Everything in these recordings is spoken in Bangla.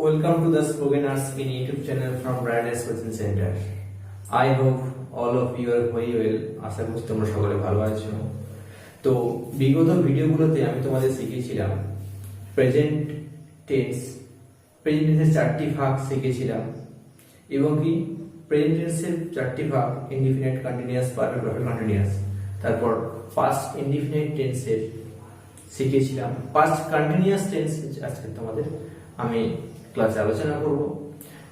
Welcome to the Spoken Arts in YouTube channel from Brightness Coaching Center. I hope all of you are very well. আশা করছি তোমরা সকলে ভালো আছো। তো বিগত ভিডিওগুলোতে আমি তোমাদের শিখিয়েছিলাম প্রেজেন্ট টেন্সের চারটি ভাগ শিখেছিলাম এবং কি প্রেজেন্ট টেন্সের চারটি ভাগ ইনডিফিনিট কন্টিনিউয়াস পারফেক্ট কন্টিনিউয়াস, তারপর পাস্ট ইনডিফিনিট টেন্সের শিখেছিলাম। পাস্ট কন্টিনিউয়াস টেন্স আজকে তোমাদের আমি ক্লাসে আলোচনা করব।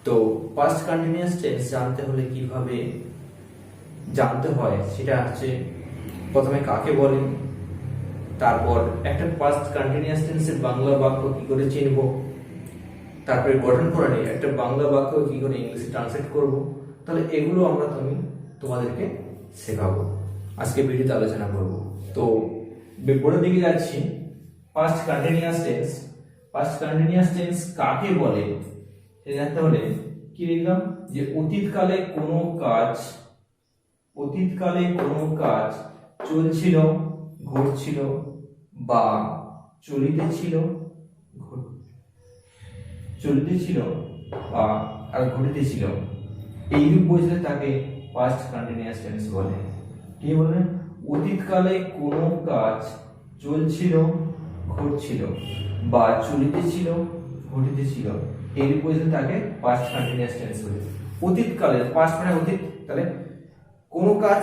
তো পাস্ট কন্টিনিউয়াস টেন্স জানতে হলে কিভাবে জানতে হয় সেটা হচ্ছে প্রথমে কাকে বলে, তারপর একটা পাস্ট কন্টিনিউয়াস টেন্সের বাংলা বাক্য কি করে চিনব, তারপরে গঠন প্রণালী একটা বাংলা বাক্য কি করে ইংলিশে ট্রান্সলেট করব। তাহলে এগুলো আমরা তোমাদেরকে শেখাবো, আজকে ভিডিওতে আলোচনা করব। তো বোর্ডের দিকে যাচ্ছি। পাস্ট কন্টিনিউয়াস টেন্স কাকে বলে এটা জানতে হলে কি লিখলাম যে অতীতকালে কোনো কাজ চলছিল, ঘটছিল বা চলিতেছিল বা আর ঘটিতেছিল, এইরূপ বুঝলে তাকে পাস্ট কন্টিনিউয়াস টেন্স বলে। কি বলে? অতীতকালে কোনো কাজ চলছিল, ঘটছিল বা চলিতেছিল, ঘটিতেছিল, এইরূপ বুঝলে তাকে পাস্ট কন্টিনিউয়াস টেন্স বলে। অতীতকালে, পাস্ট মানে অতীত, তাহলে কোনো কাজ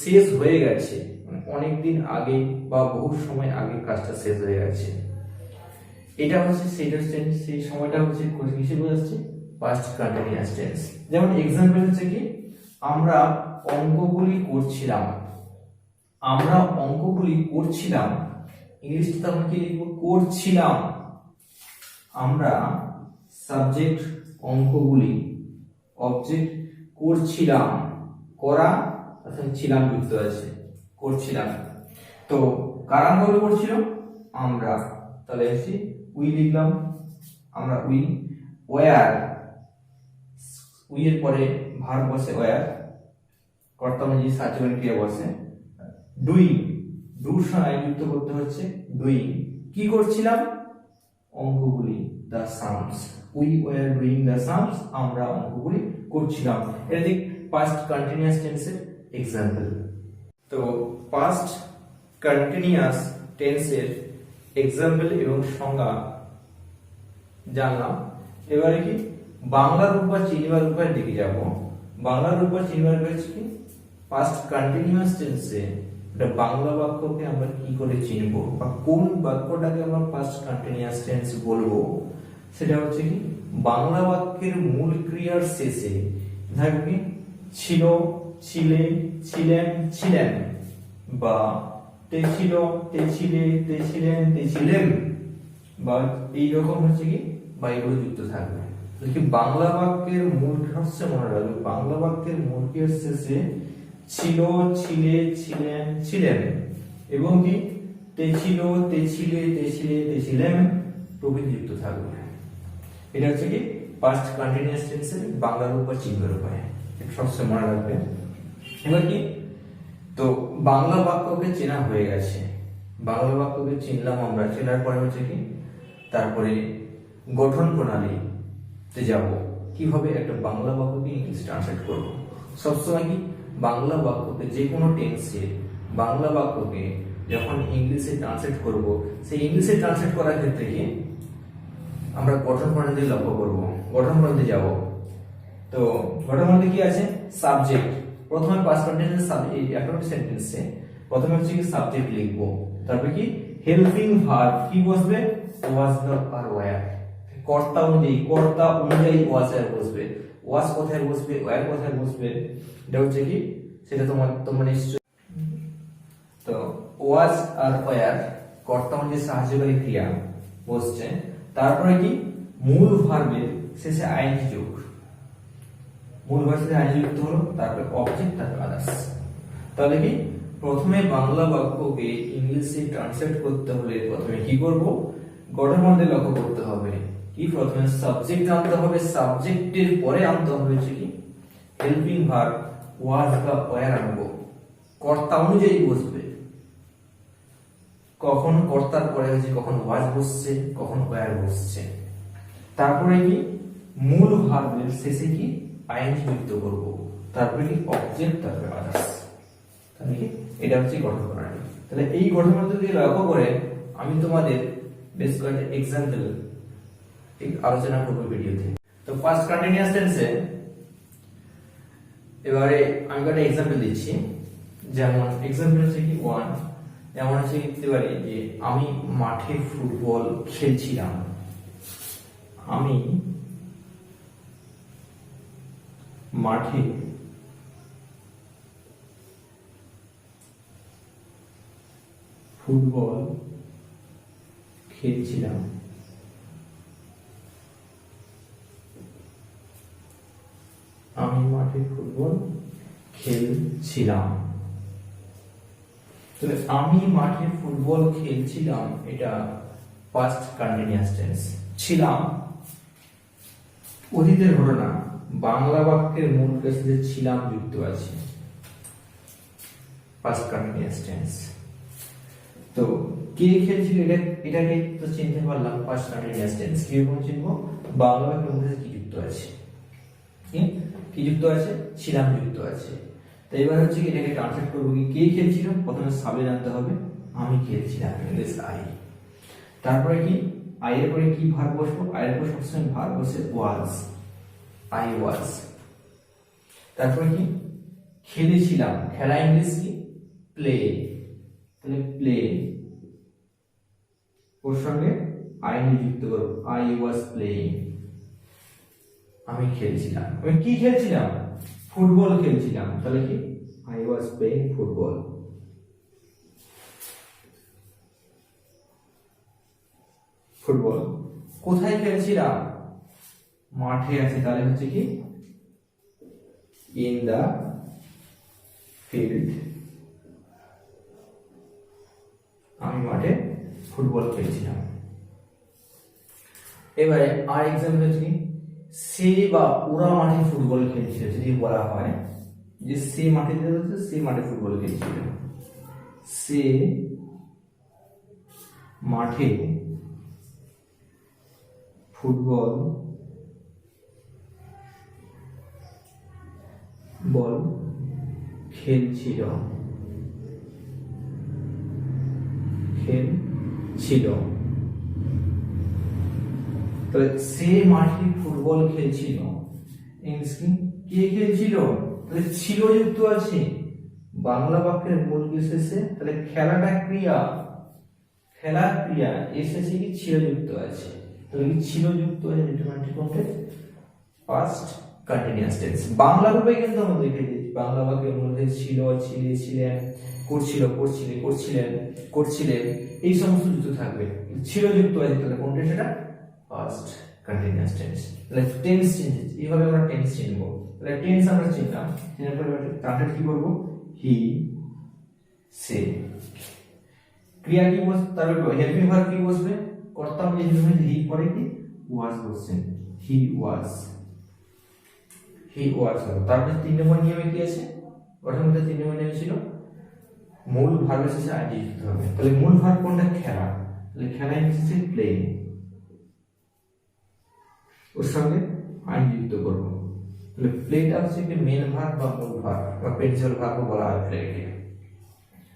শেষ হয়ে গেছে, অনেক দিন আগে বা বহু সময় আগে কাজটা শেষ হয়ে গেছে, এটা হচ্ছে সেই সময়টা হচ্ছে কিসে বোঝাচ্ছে? Past continuous tense. যেমন এক্সাম্পল হচ্ছে কি, আমরা অঙ্কগুলি করছিলাম, ইংলিশটা আমরা কি লিখবো? করছিলাম। আমরা সাবজেক্ট অঙ্কগুলি, অবজেক্ট করছিলাম, করা অর্থাৎ ছিলাম যুক্ত আছে, করছিলাম। তো কারা অঙ্কগুলি করছিল? আমরা। তাহলে এসে উই লিখলাম, আমরা উই। ওয়্যার, উই এর পরে ভার্ব বসে ওয়্যার, কর্তা অনুযায়ী সার্টিফিকেট ক্রিয়া বসে। ডুইং, ডুর সঙ্গে যুক্ত করতে হচ্ছে ডুইং। কি করছিলাম? অঙ্কগুলি, the sums. We were doing the sums, আমরা অঙ্কগুলি করছিলাম। এটা ঠিক পাস্ট কন্টিনিউয়াস টেন্সের এক্সাম্পল। তো পাস্ট কন্টিনিউয়াস টেন্সের এক্সাম্পল এবং সংজ্ঞা জানলাম। এবারে কি বাংলা রূপ বা চিনবার উপায়ের দিকে যাব। বাংলা রূপ বা চিনবার উপায় কি? পাস্ট কন্টিনিউয়াস টেন্সে এটা বাংলা বাক্যকে আমরা কি করে চিনব বা কোন বাক্যটাকে আমরা পাস্ট কন্টিনিউয়াস টেন্স বলবো, সেটা হচ্ছে কি বাংলা বাক্যের মূল ক্রিয়ার শেষে থাকবে ছিল, ছিলে, ছিলেন, ছিলেন বা তে ছিল, তে ছিলে, তে ছিলেন, তে ছিলেন বা এইরকম হচ্ছে কি বা এগুলো যুক্ত থাকবে। কি বাংলা বাক্যের মূল হচ্ছে, মনে রাখবে বাংলা বাক্যের মূল ক্রিয়ার শেষে ছিল, ছিলে, ছিলেন, ছিলেন এবং কি তে ছিল, তে ছিলে, তে ছিলে, তে ছিলেন প্রভৃতি যুক্ত থাকবে। এটা হচ্ছে কি পাস্ট কন্টিনিউয়াস টেন্সের বাংলা রূপ বা চিহ্নের উপায়, এটা সবসময় মনে রাখবে। এবার কি, তো বাংলা বাক্যকে চেনা হয়ে গেছে, বাংলা বাক্যকে চিনলাম আমরা। চেনার পরে হচ্ছে কি তারপরে গঠন প্রণালীতে যাব, কিভাবে একটা বাংলা বাক্যকে ইংলিশে ট্রান্সলেট করব। সবসময় কি বাংলা বাক্যকে, যে কোনো টেন্সে বাংলা বাক্যকে যখন ইংলিশে ট্রান্সলেট করব, সেই ইংলিশে ট্রান্সলেট করার ক্ষেত্রে কি আমরা গঠন প্রণালী লক্ষ্য করব। গঠন প্রণালীতে যাব। তো গঠন প্রণালী কি আছে? সাবজেক্ট, প্রথমে পাস্ট কন্টিনিউয়াস সাবজেক্ট, একটা সেন্টেন্সে প্রথমে হচ্ছে কি সাবজেক্ট লিখবো, তারপরে কি হেল্পিং ভার্ব কি বসবে? ওয়াজ, দ্য আর ওয়্যার। কর্তা অনুযায়ী ওয়াজ এর বসবে, ওয়াজ কোথায় বসবে, ওয়্যার কোথায় বসবে, এটা হচ্ছে কি সেটা তোমরা নিশ্চয়। তো ওয়াজ আর ওয়্যার কর্তা অনুযায়ী সাহায্যকারী ক্রিয়া বসছে। তারপরে কি মূল ভার্বের শেষে আইএনজি যোগ, মূল ভার্বের শেষে আইএনজি যুক্ত হলো, তারপরে অবজেক্ট, তারপরে আদার্স। তাহলে কি প্রথমে বাংলা বাক্যকে ইংলিশে ট্রান্সলেট করতে হলে প্রথমে কি করব? গঠন প্রণালী লক্ষ্য করতে হবে। কি প্রথমে সাবজেক্ট আনতে হবে, সাবজেক্টের পরে আনতে হবে হচ্ছে কি হেল্পিং ভার্ব ওয়াজ বা ওয়্যার আনবো, কর্তা অনুযায়ী বসবে। কখন কর্তার পরে হচ্ছে, কখন ওয়াজ বসছে, কখন ওয়্যার বসছে। তারপরে কি মূল ভার্বের শেষে কি আইএনজি যুক্ত করব, তারপরে কি অবজেক্ট, তারপরে আদার্স। তাহলে কি এটা হচ্ছে গঠন প্রণালী। তাহলে এই গঠন প্রণালী দিয়ে লক্ষ্য করে আমি তোমাদের বেশ কয়েকটা এক্সাম্পল আলোচনা করব ভিডিওতে। তো ফার্স্ট কন্টিনিউয়াস টেন্সে এবারে আমি একটা এক্সাম্পল দিচ্ছি। যেমন এক্সাম্পল হচ্ছে কি 1, যেমন হচ্ছে দিতে পারি যে আমি মাঠে ফুটবল খেলছিলাম। আমি মাঠে ফুটবল খেলছিলাম। আমি মাঠে ফুটবল খেলছিলাম। তবে আমি মাঠে ফুটবল খেলছিলাম এটা পাস্ট কন্টিনিউয়াস টেন্স। ছিলাম অতীতের ঘটনা, বাংলা বাক্যের মূল কেসে ছিলাম যুক্ত আছে, পাস্ট কন্টিনিউয়াস টেন্স। তো কে খেলছিল এটাকে তো চিনতে পারলাম পাস্ট কন্টিনিউয়াস টেন্স। কিভাবে চিনবো? বাংলা বাক্যের মধ্যে কি যুক্ত আছে, কি যুক্ত আছে? ছিলাম যুক্ত আছে। তো এবার হচ্ছে কি এটাকে ট্রান্সলেট করবো কি কে খেলছিল, প্রথমে সাবজেক্ট জানতে হবে, আমি খেলছিলাম, ইংলিশ আই। তারপরে কি আই এর পরে কি ভার্ব বসবো? আই এর পর সবসময় ভার্ব বসে ওয়াজ, আই ওয়াজ। তারপরে কি খেলেছিলাম, খেলা ইংলিশ কি প্লে, তাহলে প্লে ওর সঙ্গে আই যুক্ত করবো, আই ওয়াজ প্লেইং, আমি খেলছিলাম। আমি কি খেলছিলাম? ফুটবল খেলছিলাম, তাহলে কি I was playing football. Football কোথায় খেলছিলাম? মাঠে আছে, তাহলে হচ্ছে কি ইন দা ফিল্ড, আমি মাঠে ফুটবল খেলছিলাম। এবারে আর এক্সাম্পল হচ্ছে কি সে বা ওরা মাঠে ফুটবল খেলছিল। যদি বলা হয় যে সে মাঠে সে মাঠে ফুটবল খেলছিল, সে মাঠে ফুটবল খেলছিল, তো সে মাঠে ফুটবল খেলছিল, কে খেলছিল? তাহলে ছিল যুক্ত আছে বাংলা বাক্যের মূল শেষে, তাহলে খেলাটা ক্রিয়া, খেলা ক্রিয়া এসেছে কি ছিল যুক্ত আছে, তাহলে কি ছিল যুক্ত আছে ডিটারমিনেন্ট কোনটা? Past continuous tense. বাংলা রূপে কিন্তু আমরা দেখে দিয়েছি, বাংলা বাক্যের মধ্যে ছিল, ছিলে, ছিলেন, করছিল, করছিলে, করছিলেন, করছিলেন, এই সমস্ত যুক্ত থাকবে। ছিল যুক্ত আছে, তাহলে কোনটা সেটা? Past continuous tense. তাহলে টেন্স চেঞ্জ, এইভাবে আমরা টেন্স চিনবো। তাহলে টেন্স আমরা চিনলাম, চিনার পরে ট্রান্সলেট কি করব? হি, সে। ক্রিয়া কি বসবে? তারপরে হেল্পিং ভার্ব কি বসবে? কর্তা যে হি পরে কি ওয়াজ বসছে, হি ওয়াজ, হি ওয়াজ। তারপরে 3 নম্বর নিয়মে কি আছে? প্রথমে 3 নম্বর নিয়ম ছিল মূল ভার্বের শেষে আইডি যুক্ত হবে। তাহলে মূল ভার্ব কোনটা? খেলা, তাহলে খেলা হচ্ছে প্লে, ওর সঙ্গে আইডি যুক্ত করব। তাহলে প্লেটা হচ্ছে কি মেন ভার্ব বা মূল ভার্ব বা প্রিন্সিপাল ভার্ব বলা হয় প্লেকে।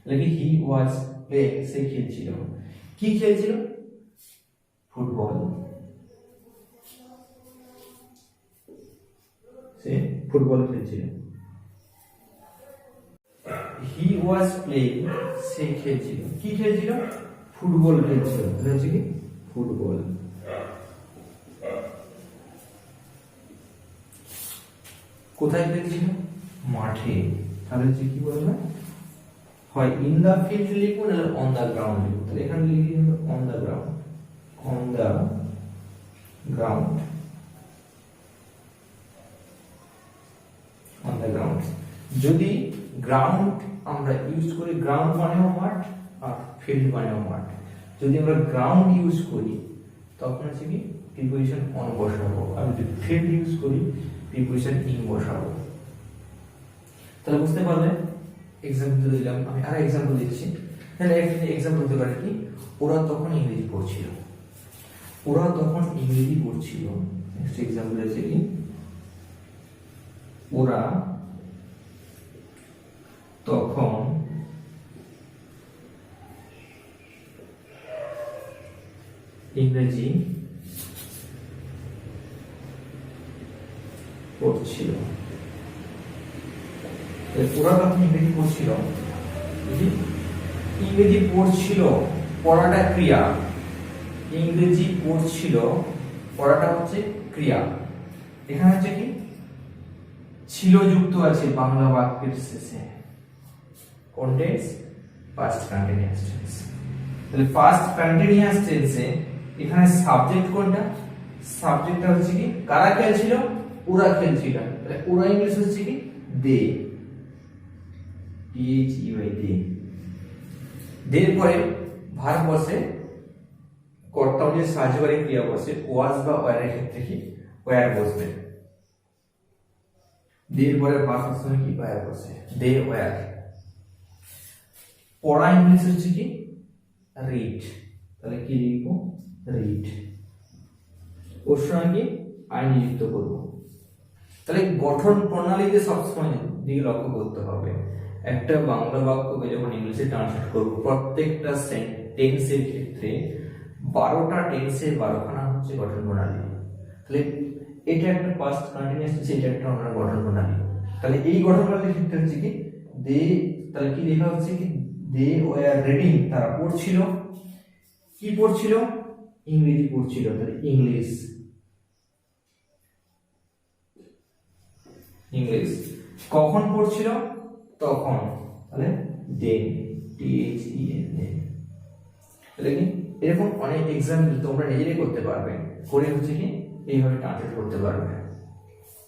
তাহলে কি হি ওয়াজ প্লেইং, সে খেলছিল। কি খেলছিল? ফুটবল, সে ফুটবল খেলছিল। হি ওয়াজ প্লেইং, সে খেলছিল। কি খেলছিল? ফুটবল খেলছিল, তাহলে হচ্ছে কি ফুটবল। কোথায় খেলছিল? মাঠে, তাহলে হচ্ছে কি বলবে? হয় ইন দা ফিল্ড লিখবো না অন দা গ্রাউন্ড লিখবো। তাহলে এখানে লিখি on the ground, on the ground, on the ground. যদি গ্রাউন্ড আমরা ইউজ করি, গ্রাউন্ড মানেও মাঠ আর ফিল্ড মানেও মাঠ। যদি আমরা গ্রাউন্ড ইউজ করি তখন হচ্ছে কি প্রিপোজিশন অন বসাবো, আর যদি ফিল্ড ইউজ করি প্রিপোজিশন ইন বসাবো। তাহলে বুঝতে পারলে এক্সাম্পল দিলাম। আমি আর এক্সাম্পল দিচ্ছি। তাহলে একটা এক্সাম্পল হতে পারে কি ওরা তখন ইংরেজি পড়ছিল। ওরা তখন ইংরেজি পড়ছিল। নেক্সট এক্সাম্পল আছে কি, ওরা তখন ইংরেজি পড়ছিল। ওরা তখন ইংরেজি পড়ছিল, ইংরেজি পড়ছিল, পড়াটা ক্রিয়া, ইংরেজি পড়ছিল, পড়াটা হচ্ছে ক্রিয়া। এখানে হচ্ছে কি ছিল যুক্ত আছে বাংলা বাক্যের শেষে, কোন টেন্স, ফার্স্ট কন্টিনিউয়াস টেন্স। তাহলে ফার্স্ট কন্টিনিউয়াস টেন্সে এখানে সাবজেক্ট কোনটা, সাবজেক্টটা হচ্ছে কি কারা খেলছিল, ওরা খেলছিল। তাহলে ওরা ইংলিশ হচ্ছে কি দে, THEY দে। দের পরে ভার্ব বসে, কর্তা যে সাহায্যকারী ক্রিয়া বসে, ওয়াজ বা ওয়ারের ক্ষেত্রে কি ওয়ার বসবে। দের পরে ভার্ব সময় কি ওয়ার বসে, দে ওয়ার। পড়া ইংলিশ হচ্ছে কি রিড, তাহলে কি লিখবো রিড। ওর সঙ্গে আইনি যুক্ত করবো। তাহলে গঠন প্রণালীতে সবসময় দিকে লক্ষ্য করতে হবে। একটা বাংলা বাক্যকে যখন ইংলিশে ট্রান্সলেট করবো, প্রত্যেকটা টেন্সের ক্ষেত্রে 12টা টেন্সে 12খানা হচ্ছে গঠন প্রণালী। তাহলে এটা একটা পাস্ট কন্টিনিউয়াস টেন্স, এটা একটা আমরা গঠন প্রণালী। তাহলে এই গঠন প্রণালীর ক্ষেত্রে হচ্ছে কি দে, তাহলে কি লেখা হচ্ছে কি দে ওয়ার রিডিং, তারা পড়ছিল। কি পড়ছিল, ইংরেজি পড়ছিল, তাহলে ইংলিশ, ইংলিশ। কখন পড়ছিল, তখন, তাহলে দেন, THEN। তাহলে কি এরকম অনেক এক্সাম্পল তোমরা নিজেরাই করতে পারবে, করে হচ্ছে কি এইভাবে ট্রান্সলেট করতে পারবে।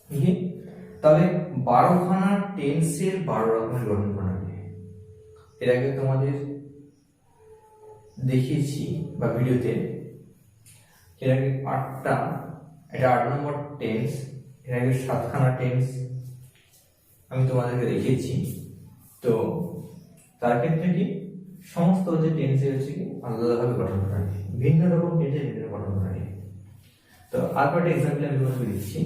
ঠিক, তাহলে 12খানা টেন্সের 12 রকমের গঠন প্রণালী। এর আগে তোমাদের দেখিয়েছি বা ভিডিওতে, এর আগে 8টা, এটা 8 নম্বর টেন্স, এর আগে 7খানা টেন্স আমি তোমাদেরকে দেখিয়েছি। তো তার ক্ষেত্রে কি সমস্ত যে টেন্সে হচ্ছে কি আলাদাভাবে গঠন প্রণালী, ভিন্ন রকম টেন্সে ভিন্ন গঠন প্রণালী। তো আর কয়েকটা এক্সাম্পল আমি তোমাকে দিচ্ছি।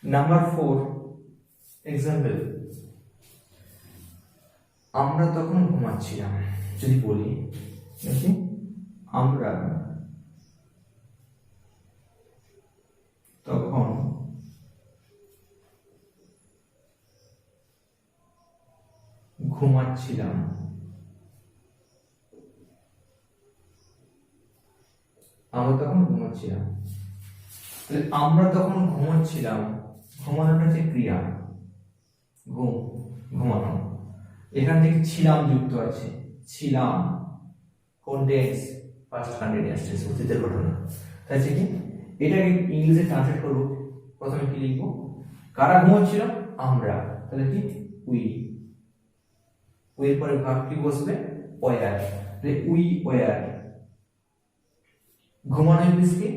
নাম্বার 4 এক্সাম্পল, আমরা তখন ঘুমাচ্ছিলাম। যদি বলি আমরা তখন ঘুমাচ্ছিলাম, আমরা তখন ঘুমাচ্ছিলাম। তাহলে আমরা তখন ঘুমাচ্ছিলাম, ঘুমানোটা হচ্ছে ক্রিয়া, ঘুম, ঘুমানো। এখান থেকে ছিলাম যুক্ত আছে, ছিলাম কোন টেন্স, ফার্স্ট কন্টিনিউয়াস টেন্স, অতীতের ঘটনা। তাই কি এটাকে ইংলিশে ট্রান্সলেট করব, প্রথমে কি লিখবো, কারা ঘুমাচ্ছিল, আমরা, তাহলে কি উই, উই এর পরে ভার্ব কি বসবে, ওয়ার, তাহলে উই ওয়ার। ঘুমানো ইংলিশ কি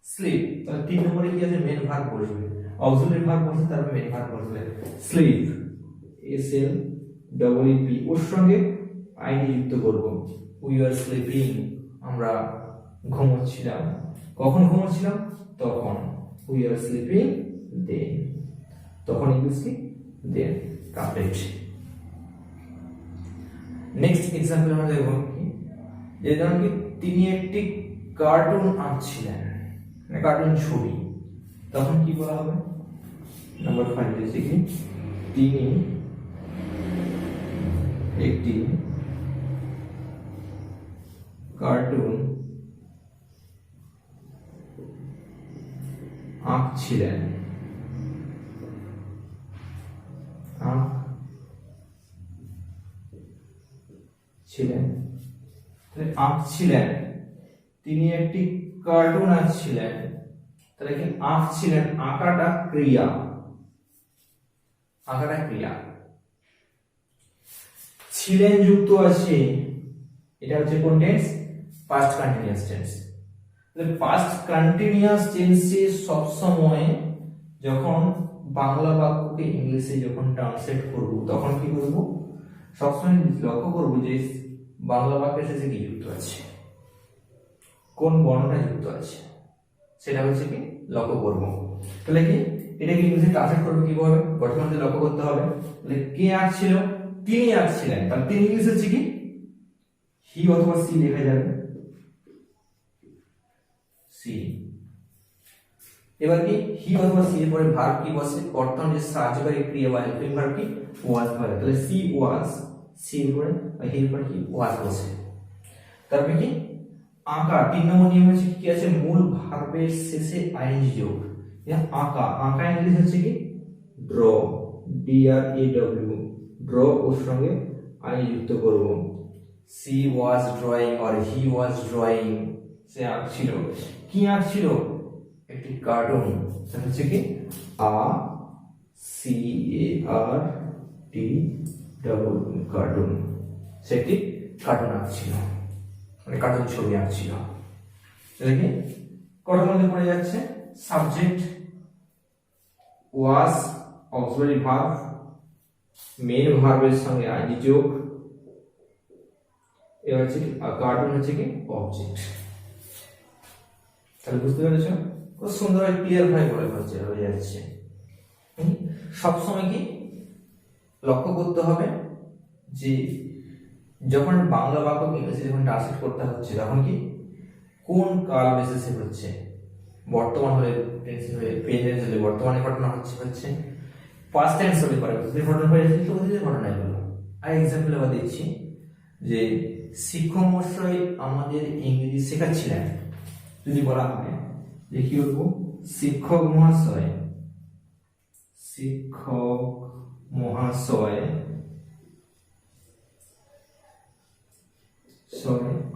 স্লিপ, তাহলে 3 নম্বরে কি আছে, মেন ভার্ব বসবে, অক্সিলারি ভার্ব বসবে, তারপর মেন ভার্ব বসবে, স্লিপ, SLEEP। ওর সঙ্গে আইনি যুক্ত করব, উই আর স্লিপিং, আমরা ঘুমোচ্ছিলাম। কখন ঘুমোচ্ছিলাম, তখন, উই আর স্লিপিং দেন, তখন ইংলিশ কি দেন, কমপ্লিট। নেক্সট এক্সাম্পল আমরা দেখব কি, যে যেমন কি তিনি একটি কার্টুন আঁকছিলেন, মানে কার্টুন ছবি, তখন কি বলা হবে, নাম্বার 5 হচ্ছে কি তিনি একটি কার্টুন আঁকছিলেন, আঁকছিলেন, তিনি একটি কার্টুন আঁকছিলেন। তাহলে কি আঁকছিলেন, আঁকাটা ক্রিয়া, আঁকাটা ক্রিয়া। ছিলেন যুক্ত আছে এটা হচ্ছে কোন টেন্স? Past continuous tense. তাহলে পাস্ট কন্টিনিউয়াস টেন্সে সব সময় যখন বাংলা বাক্যকে ইংলিশে যখন ট্রান্সলেট করব তখন কি করব? সবসময় লক্ষ্য করব যে বাংলা বাক্যের শেষে কি যুক্ত আছে, কোন বর্ণটা যুক্ত আছে, সেটা হচ্ছে কি লক্ষ্য করব। তাহলে কি এটাকে ইংলিশে ট্রান্সলেট করবো কিভাবে? বর্তমানে লক্ষ্য করতে হবে। তাহলে কে আসছিল? তিনি আসছিলেন, তাহলে তিনি ইংলিশে হচ্ছে কি হি অথবা সি লেখা যাবে, সি। এবার কি হি অথবা সি এর পরে ভার্ব কি বসে? বর্তমান যে সাহায্যকারী ক্রিয়া বা হেল্পিং ভার্ব কি ওয়াজ হয়। তাহলে সি ওয়াজ, সি এর পরে বা হি এর পরে কি ওয়াজ বসে। তারপরে কি আঁকা, 3 নম্বর নিয়ম হচ্ছে কি আছে? মূল ভার্বের শেষে আইএনজি যোগ। আঁকা, আঁকা ইংলিশ হচ্ছে কি draw, D R A W, draw ওর সঙ্গে আই যুক্ত করব। She was drawing or he was drawing, সে আঁকছিল। কি আঁকছিল? একটি কার্টুন, সেটা হচ্ছে কি uh C A R T double cartoon, সে একটি কার্টুন আঁকছিল, মানে কার্টুন ছবি আঁকছিল। দেখি কটার মধ্যে পড়ে যাচ্ছে? Subject was, auxiliary verb, main ভার্বের সঙ্গে আইএনজি যোগ। এবার হচ্ছে কি কার্টুন হচ্ছে কি অবজেক্ট। তাহলে বুঝতে পেরেছো? খুব সুন্দর ক্লিয়ার ভাবে বলে হচ্ছে হয়ে যাচ্ছে। সবসময় কি লক্ষ্য করতে হবে যে যখন বাংলা বাক্য ইংরেজি যখন ট্রান্সলেট করতে হচ্ছে তখন কি কোন কাল বেসিসে হচ্ছে, বর্তমান হলে টেন্স হলে প্রেজেন্ট হলে বর্তমানে ঘটনা হচ্ছে পাস্ট টেন্স হলে পরে ঘটনা হয়ে যাচ্ছে, তো অতীতের ঘটনা এগুলো। আর এক্সাম্পল আবার দিচ্ছি যে শিক্ষক মশাই আমাদের ইংরেজি শেখাচ্ছিলেন। যদি বলা হয় যে কি বলবো? শিক্ষক মহাশয়, শিক্ষক মহাশয়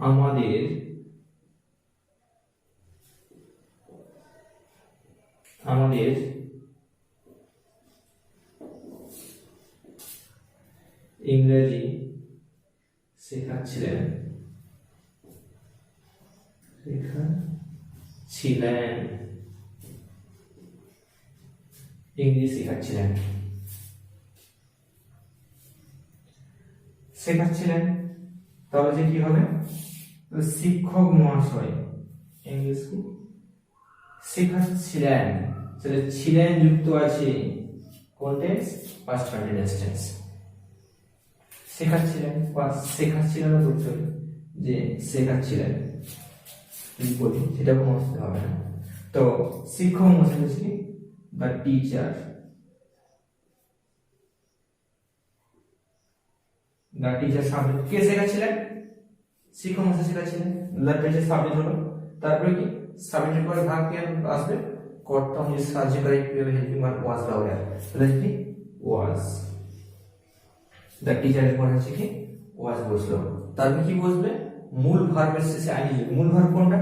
আমাদের ইংরেজি শেখাচ্ছিলেন, ইংরেজি শেখাচ্ছিলেন, তাহলে যে কি হবে? শিক্ষক মহাশয় ইংলিশ শেখাচ্ছিলেন, সেটা ছিলেন যুক্ত আছে কোন টেন্স? Past continuous tense. শেখাচ্ছিলেন বা শেখাচ্ছিলেন করতে হবে যে শেখাচ্ছিলেন বলি, সেটা মনে হবে না। তো শিক্ষক মহাশয় হচ্ছে the teacher, the teacher subject. কে শেখাচ্ছিলেন? শিক্ষক মহাশয় শেখাচ্ছিলেন, দ্য টিচার সাবজেক্ট হলো। তারপরে কি সাবজেক্টের পরে ভার্ব কি আসবে? কর্তা অনুযায়ী সাহায্যকারী ক্রিয়া হেল্পিং ভার্ব ওয়াজ বা ওয়্যার, তাহলে কি ওয়াজ। দ্য টিচারের পরে হচ্ছে কি ওয়াজ বসলো। তারপরে কি বসবে? মূল ভার্বের শেষে আইএনজি। মূল ভার্ব কোনটা?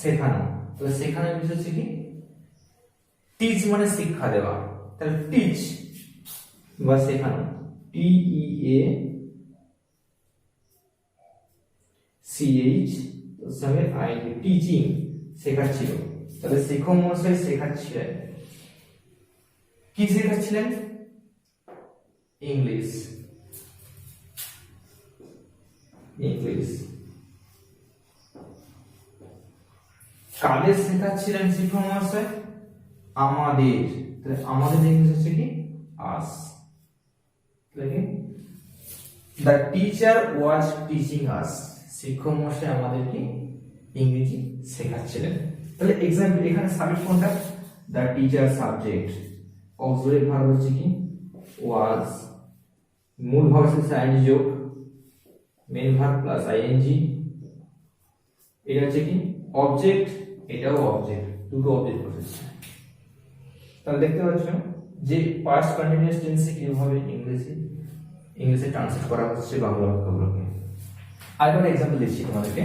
শেখানো। তাহলে শেখানোর বিষয় হচ্ছে কি টিচ, মানে শিক্ষা দেওয়া। তাহলে টিচ বা শেখানো, টি ই এ সি এইচ এর সঙ্গে আইএনজি, টিচিং, শেখাচ্ছিল। তাহলে শিক্ষক মহাশয় শেখাচ্ছিলেন। কি শেখাচ্ছিলেন? ইংলিশ। কাদের শেখাচ্ছিলেন শিক্ষক মহাশয়? আমাদের। তাহলে আমাদের ইংলিশ হচ্ছে কি আস। দ্য টিচার ওয়াজ টিচিং আস, শিক্ষক মহাশয় আমাদেরকে ইংরেজি শেখাচ্ছিলেন। তাহলে এক্সাম্পল এখানে সাবজেক্ট কোনটা? The teacher subject, auxiliary verb হচ্ছে কি ওয়াজ, মূল ভার্ব শেষে আইএনজি যোগ, মেইন ভার্ব প্লাস আইএনজি। এটা হচ্ছে কি অবজেক্ট, এটাও অবজেক্ট, দুটো অবজেক্ট বসেছে। তাহলে দেখতে পাচ্ছ যে পাস্ট কন্টিনিউয়াস টেন্সে কিভাবে ইংলিশে ট্রান্সলেট করা হচ্ছে বাংলা বাক্যগুলোকে। আরেকটা এক্সাম্পল দিচ্ছি তোমাদেরকে।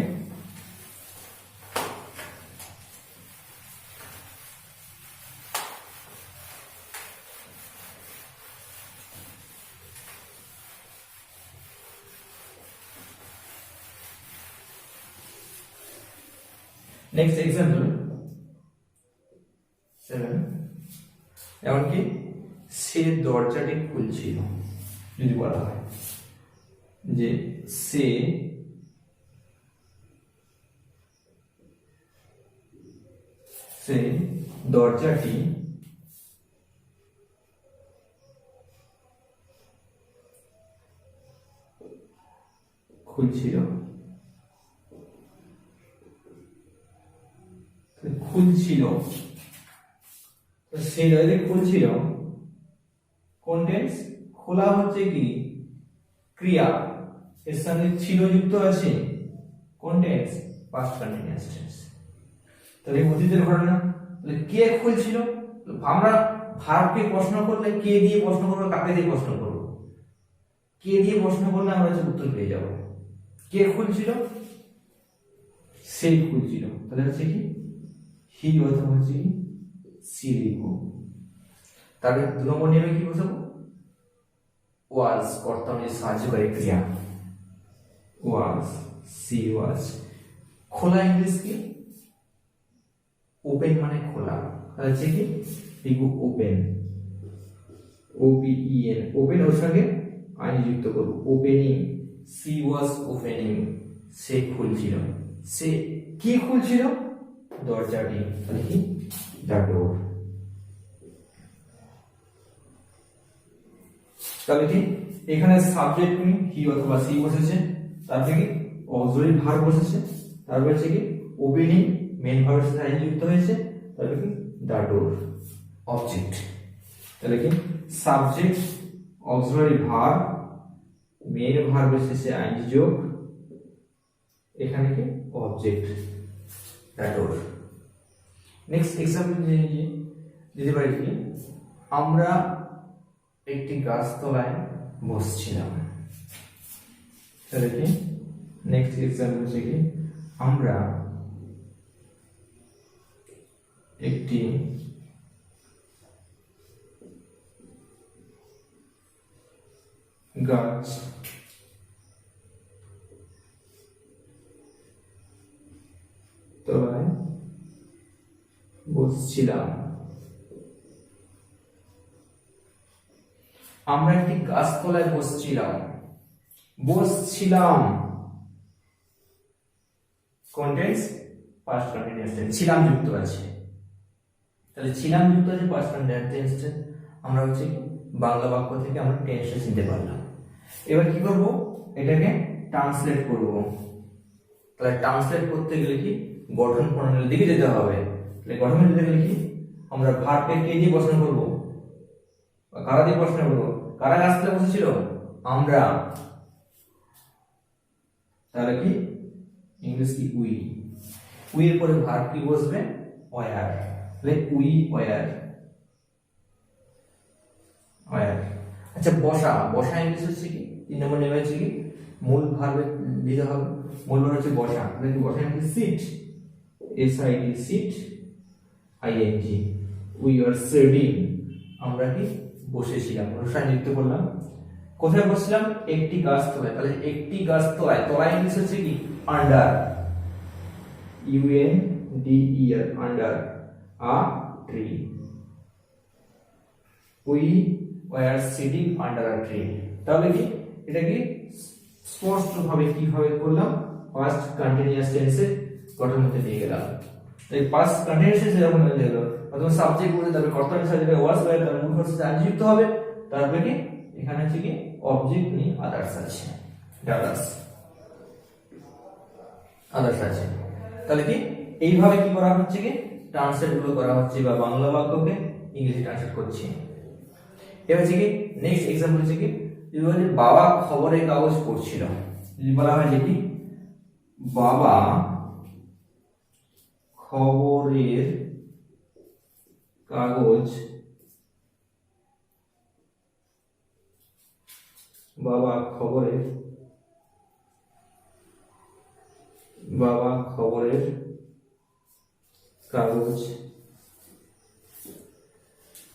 নেক্সট এক্সাম্পল 7, এমনকি সে দরজাটি খুলছিল। যদি বলা হয় যে সে দরজাটি খুলছিল, সে দরজাটি খুলছিল, কন্টেন্স খোলা হচ্ছে কি ক্রিয়া, এর সঙ্গে ছিল যুক্ত আছে, কন্টেন্স পাস্ট কন্টিনিউয়াস টেন্স। তাহলে অতীতের ঘটনা। তাহলে কে খুলছিল, আমরা ভার্বকে প্রশ্ন করলে কে দিয়ে প্রশ্ন করবো, কাকে দিয়ে প্রশ্ন করবো? কে দিয়ে প্রশ্ন করলে আমরা উত্তর পেয়ে যাব। কে খুলছিল, সেই খুলছিল, তাহলে হচ্ছে কি হি অথবা হচ্ছে কি সি লিখবো। তাহলে 2 নম্বর নিয়মে কি বসাবো, ওয়াজ, কর্তা অনুযায়ী সাহায্যকারী ক্রিয়া, ওয়াজ, সি ওয়াজ। খোলা ইংলিশ কি, ওপেন মানে খোলা, তাহলে হচ্ছে কি লিখবো ওপেন, OPEN, ওপেন ওর সঙ্গে আইন যুক্ত করবো, ওপেনিং, সি ওয়াজ ওপেনিং, সে খুলছিল। সে কি খুলছিল, দরজাটি, তাহলে কি দ্য ডোর। তাহলে কি এখানে সাবজেক্ট হি অথবা সি বসেছে, তারপরে কি অক্সিলারি ভার্ব বসেছে, তারপরে হচ্ছে কি ওপেনিং মেন ভার্বের সাথে আইন যুক্ত হয়েছে, তারপরে কি দ্য ডোর অবজেক্ট। তাহলে কি সাবজেক্ট অক্সিলারি ভার্ব মেন ভার্বের শেষে আইন যোগ, এখানে কি object the door. Next example দিতে পারি কি, আমরা একটি গাছতলায় বসছিলাম। তাহলে কি নেক্সট এক্সাম্পল হচ্ছে কি, আমরা একটি গাছ তলায় বসছিলাম। আমরা একটি গাছতলায় বসছিলাম, কন্টেন্স পাস্ট কন্টিনিউয়াস টেন্স, ছিলাম যুক্ত আছে। তাহলে ছিলাম যুক্ত আছে পাস্ট কন্টিনিউয়াস টেন্সে আমরা হচ্ছে বাংলা বাক্য থেকে আমরা টেন্সটা চিনতে পারলাম। এবার কি করব, এটাকে ট্রান্সলেট করব। তাহলে ট্রান্সলেট করতে গেলে কি গঠন প্রণালীর দিকে যেতে হবে। তাহলে গঠন যেতে গেলে কি আমরা ভার্বকে কে দিয়ে প্রশ্ন করব, কারা দিয়ে প্রশ্ন করব, কারা গাছতলায় বসেছিল, আমরা। তাহলে কি ইংলিশ কি উই এর পরে ভার্ব কি বসবে, ওয়্যার। তাহলে উই ওয়্যার। আচ্ছা বসা ইংলিশ হচ্ছে কি 3 নম্বর নেমে হচ্ছে কি মূল ভার্বে দিতে হবে, মূল ভার্ব হচ্ছে বসা। তাহলে কি বসা English sit, SIT sit, ING we are sitting, আমরা কি বসেছিলাম, অনুষ্ঠান যুক্ত করলাম। কোথায় বসছিলাম, একটি গাছতলায়। তাহলে একটি গাছতলায়, তলায় ইংলিশ হচ্ছে কি under, UNDER under a tree, we were sitting under a tree. তাহলে কি এটা কি স্পষ্ট ভাবে কিভাবে করলাম, পাস্ট কন্টিনিউয়াস টেন্সে গঠন মধ্যে নিয়ে গেলাম। তাই পাস্ট কন্টিনিউয়াস টেন্সে যখন হয়ে গেল, প্রথমে সাবজেক্ট বলে তারপরে কর্তা হিসেবে ওয়াজ ওয়্যার, তারপরে মূল ভার্ব সাথে যুক্ত হবে, তারপরে কি এখানে হচ্ছে কি অবজেক্ট নিয়ে আদার্স আছে, আদার্স আছে। তাহলে কি এইভাবে কি করা হচ্ছে, কি ট্রান্সলেট গুলো করা হচ্ছে বা বাংলা বাক্যকে ইংরেজি ট্রান্সলেট করছি। এবার হচ্ছে কি নেক্সট এক্সাম্পল হচ্ছে কি, যদি বলি বাবা খবরের কাগজ পড়ছিল, যদি বলা হয় যে কি বাবা খবরের কাগজ, বাবা খবরের কাগজ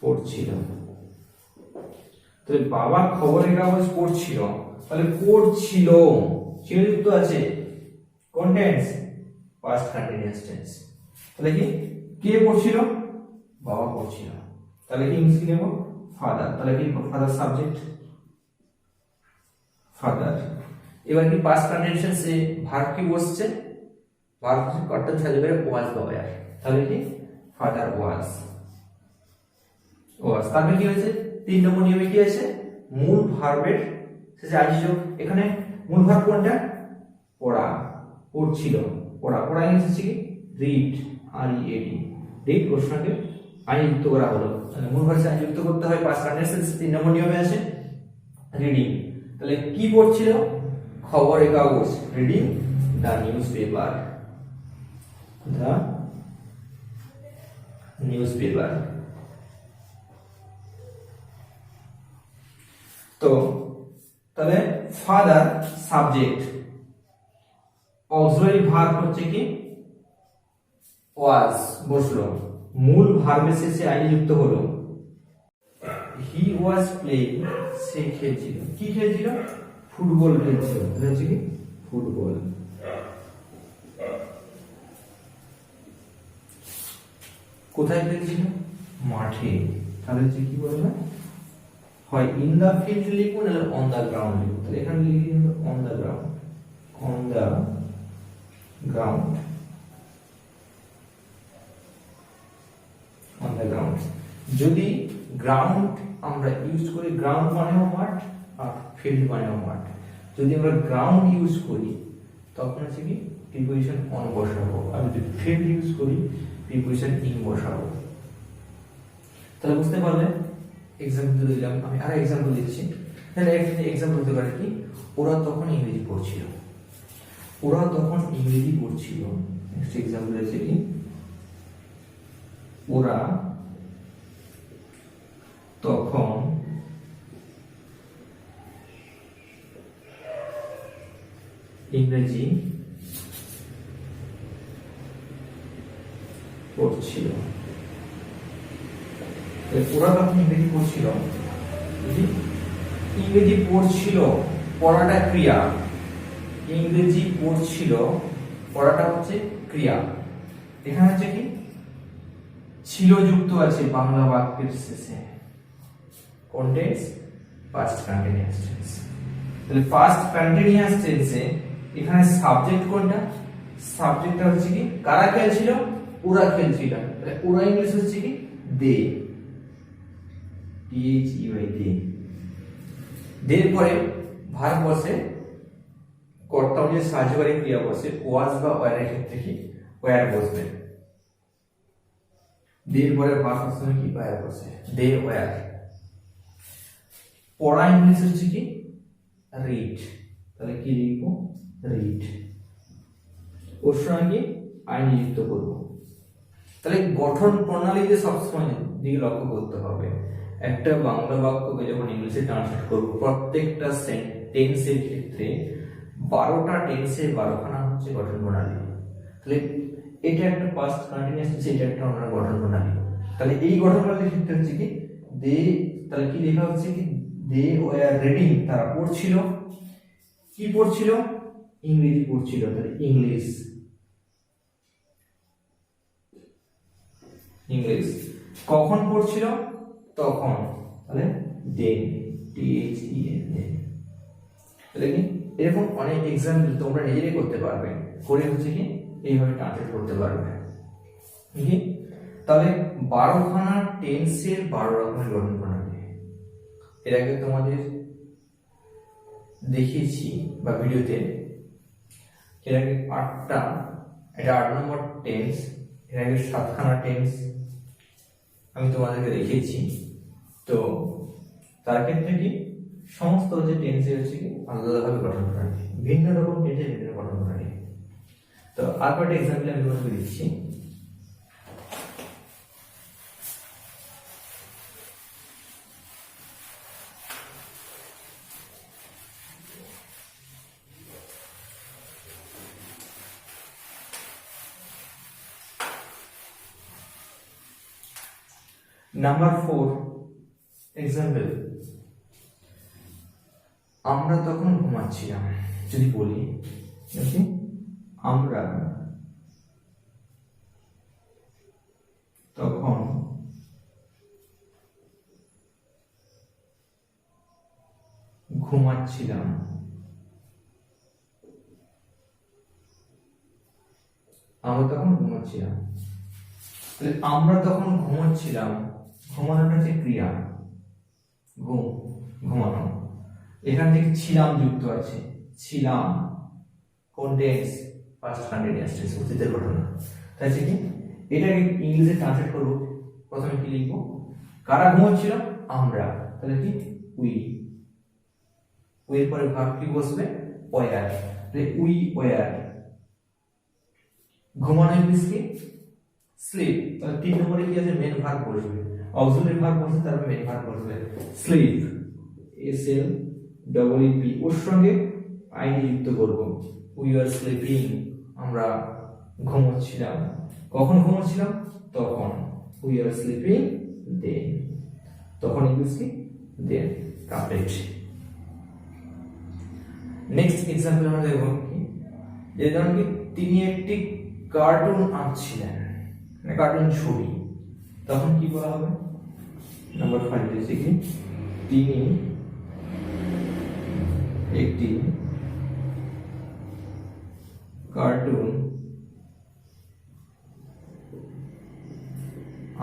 পড়ছিল। তাহলে বাবা খবরের কাগজ পড়ছিল, তাহলে পড়ছিল ছিল যুক্ত আছে, কন্টেন্স পাস্ট কন্টিনিউয়াস টেন্স। তাহলে কি কে পড়ছিল, বাবা পড়ছিল, তাহলে কি ইংলিশ কি নেব ফাদার, তাহলে কি ফাদার সাবজেক্ট ফাদার। এবার কি পাস্ট কন্টিনিউয়াসে ভার্ব কি বসছে, ভার্ব কর্তা থাকবে ওয়াজ বা ওয়্যার, তাহলে কি ফাদার ওয়াজ ওয়াজ। তারপরে কি হয়েছে 3 নম্বর নিয়মে কি আছে, মূল ভার্বের শেষে আইএনজি যোগ। এখানে মূল ভার্ব কোনটা, পড়া, পড়ছিল, পড়া, পড়া ইংলিশ হচ্ছে কি read, R E A D, read ওর সঙ্গে আইএনজি যুক্ত করা হলো, তাহলে মূল ভার্বে আইএনজি যুক্ত করতে হয় পাস্ট কন্টিনিউয়াসে 3 নম্বর নিয়মে আছে রিডিং। তাহলে কি পড়ছিল, খবরের কাগজ, reading the news paper, the news paper. তো তাহলে ফাদার সাবজেক্ট, অক্সিলারি ভার্ব হচ্ছে কি ওয়াজ বসলো, মূল ভার্বের শেষে আইএনজি যুক্ত হলো, হি ওয়াজ প্লেইং, সে খেলছিল, কি খেলছিল, ফুটবল খেলছিল, এটা হচ্ছে কি ফুটবল। কোথায় খেলছিল, মাঠে, তাহলে হচ্ছে কি বলবে, হয় ইন দা ফিল্ড লিখুন নাহলে অন দা গ্রাউন্ড লিখুন, তাহলে এখানে লিখি on the ground, on the ground, on the ground. যদি গ্রাউন্ড আমরা ইউজ করি, গ্রাউন্ড মানেও মাঠ আর ফিল্ড মানেও মাঠ, যদি আমরা গ্রাউন্ড ইউজ করি তখন হচ্ছে কি প্রিপোজিশন অন বসাবো, আর যদি ফিল্ড ইউজ করি প্রিপোজিশন ইন বসাবো। তাহলে বুঝতে পারলে, এক্সাম্পল দিলাম, আমি আর এক্সাম্পল দিচ্ছি। তাহলে একটা এক্সাম্পল হতে পারে কি, ওরা তখন ইংরেজি পড়ছিল, ওরা তখন ইংরেজি পড়ছিল। নেক্সট এক্সাম্পল আছে কি, ওরা তখন ইংরেজি পড়ছিল, ওরা তখন ইংরেজি পড়ছিল, ইংরেজি পড়ছিল, পড়াটা ক্রিয়া, ইংরেজি পড়ছিল, পড়াটা হচ্ছে ক্রিয়া। এখানে হচ্ছে কি ছিল যুক্ত আছে বাংলা বাক্যের শেষে, কোন টেন্স, পাস্ট কন্টিনিউয়াস টেন্স। তাহলে পাস্ট কন্টিনিউয়াস টেন্সে এখানে সাবজেক্ট কোনটা, সাবজেক্টটা হচ্ছে কি কারা খেলছিল, ওরা খেলছিল, তাহলে ওরা ইংলিশ হচ্ছে কি দে, THEY দে। দের পরে ভার্ব বসে, কর্তা অনুযায়ী সাহায্যকারী ক্রিয়া বসে, ওয়াজ বা ওয়্যারের ক্ষেত্রে কি ওয়্যার বসবে, দের পরে ভার্ব সময় কি ওয়্যার বসে, দে ওয়্যার। পড়া ইংলিশ হচ্ছে কি রিড, তাহলে কি লিখবো রিড, ওর সঙ্গে আইএনজি যুক্ত করবো। তাহলে গঠন প্রণালীতে সবসময় দিকে লক্ষ্য করতে হবে, একটা বাংলা বাক্যকে যখন ইংলিশে ট্রান্সলেট করবো প্রত্যেকটা টেন্সের ক্ষেত্রে 12টা টেন্সে 12খানা হচ্ছে গঠন প্রণালী। তাহলে এটা একটা পাস্ট কন্টিনিউয়াস, এটা একটা অন্য গঠন প্রণালী। তাহলে এই গঠন প্রণালীর ক্ষেত্রে হচ্ছে কি দে, তাহলে কি লেখা হচ্ছে কি দে ওয়্যার রিডিং, তারা পড়ছিল, কি পড়ছিল, ইংরেজি পড়ছিল, তাহলে ইংলিশ, ইংলিশ। কখন পড়ছিল, তখন, তাহলে দেন, THEN। তাহলে কি এরকম অনেক এক্সাম্পল তোমরা নিজেরাই করতে পারবে, করে হচ্ছে কি এইভাবে ট্রান্সলেট করতে পারবে। ঠিক, তাহলে 12খানা টেন্সের 12 রকমের গঠন প্রণালী, এর আগে তোমাদের দেখিয়েছি বা ভিডিওতে, এর আগে 8টা, এটা 8 নম্বর টেন্স, এর আগে 7খানা টেন্স আমি তোমাদেরকে দেখিয়েছি। তো তার ক্ষেত্রে কি সমস্ত যে টেন্সে হচ্ছে কি আলাদাভাবে গঠন প্রণালী, ভিন্ন রকম টেন্সে ভিন্ন গঠন প্রণালী। তো আর কয়েকটা এক্সাম্পল আমি তোমাদেরকে দিচ্ছি। নাম্বার 4 এক্সাম্পল, আমরা তখন ঘুমাচ্ছিলাম। যদি বলি আমরা ঘুমাচ্ছিলাম। আমরা তখন ঘুমাচ্ছিলাম। তাহলে আমরা তখন ঘুমাচ্ছিলাম, ঘুমানোটা হচ্ছে ক্রিয়া, ঘুম, ঘুমানো। এখান থেকে ছিলাম যুক্ত আছে, ছিলাম কোন টেন্স? পাস্ট কন্টিনিউয়াস টেন্স, অতীতের ঘটনা। তাই কি এটাকে ইংলিশে ট্রান্সলেট করব। প্রথমে কি লিখবো? কারা ঘুমাচ্ছিল? আমরা। তাহলে কি উই, উই এর পরে ভার্ব কি বসবে? ওয়্যার। তাহলে উই ওয়্যার। ঘুমানো ইংলিশ কি? স্লিপ। তাহলে 3 নম্বরে কি আছে? মেন ভার্ব বসবে, অক্সিলারি ভার্ব বসবে, তারপর মেন ভার্ব বসবে। Sleep, S L double E P, ওর সঙ্গে আইনি যুক্ত করব। উই আর স্লিপিং, আমরা ঘুমাচ্ছিলাম। কখন ঘুমাচ্ছিলাম? তখন। উই আর স্লিপিং দেন। তখন ইংলিশ কি? দেন। কমপ্লিট। নেক্সট एग्जांपल আমরা দেখব কি, যে ধরুন কি তিনি একটি কার্টুন আঁকছিলেন, মানে কার্টুন ছবি। তখন কি বলা হবে? নাম্বার 5 দিয়েছি কি, তিনি একটি কার্টুন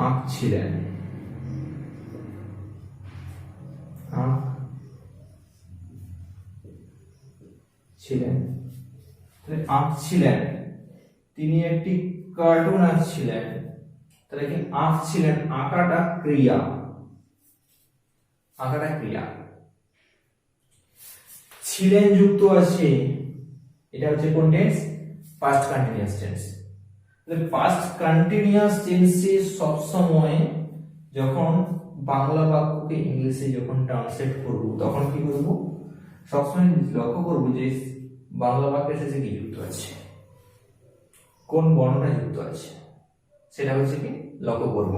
আঁকছিলেন। আঁকছিলেন, তিনি একটি কার্টুন আঁকছিলেন। তাহলে কি আঁকছিলেন, আঁকাটা ক্রিয়া, আঁকাটা ক্রিয়া। ছিলেন যুক্ত আছে, এটা হচ্ছে কোন টেন্স? Past continuous tense. তাহলে পাস্ট কন্টিনিউয়াস টেন্সে সব সময় যখন বাংলা বাক্যকে ইংলিশে যখন ট্রান্সলেট করব, তখন কি করব? সবসময় লক্ষ্য করব যে বাংলা বাক্যের শেষে কি যুক্ত আছে, কোন বর্ণটা যুক্ত আছে, সেটা হচ্ছে কি লক্ষ্য করব।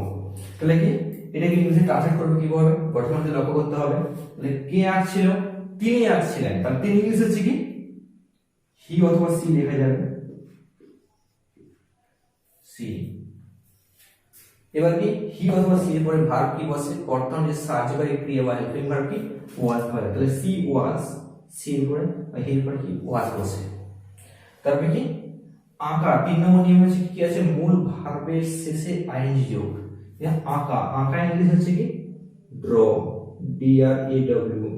তাহলে কি এটাকে ইংলিশে ট্রান্সলেট করব কিভাবে? বর্তমানে লক্ষ্য করতে হবে। তাহলে কে আঁকছিল? তিনি আঁকছিলেন। তাহলে তিনি ইংলিশে হচ্ছে কি? হি অথবা সি লেখা যাবে, সি। এবার কি হি অথবা সি এর পরে ভার্ব কি বসে? বর্তমান যে সাহায্যকারী ক্রিয়া বা হেল্পিং ভার্ব কি? ওয়াজ হবে। তাহলে সি ওয়াজ, সি এর পরে বা হি এর পরে কি? ওয়াজ বসে। তারপরে কি আঁকা, 3 নম্বর নিয়ম হচ্ছে কি আছে? মূল ভার্বের শেষে আইএনজি যোগ। আঁকা, আঁকা ইংলিশ হচ্ছে কি? Draw, D R A W,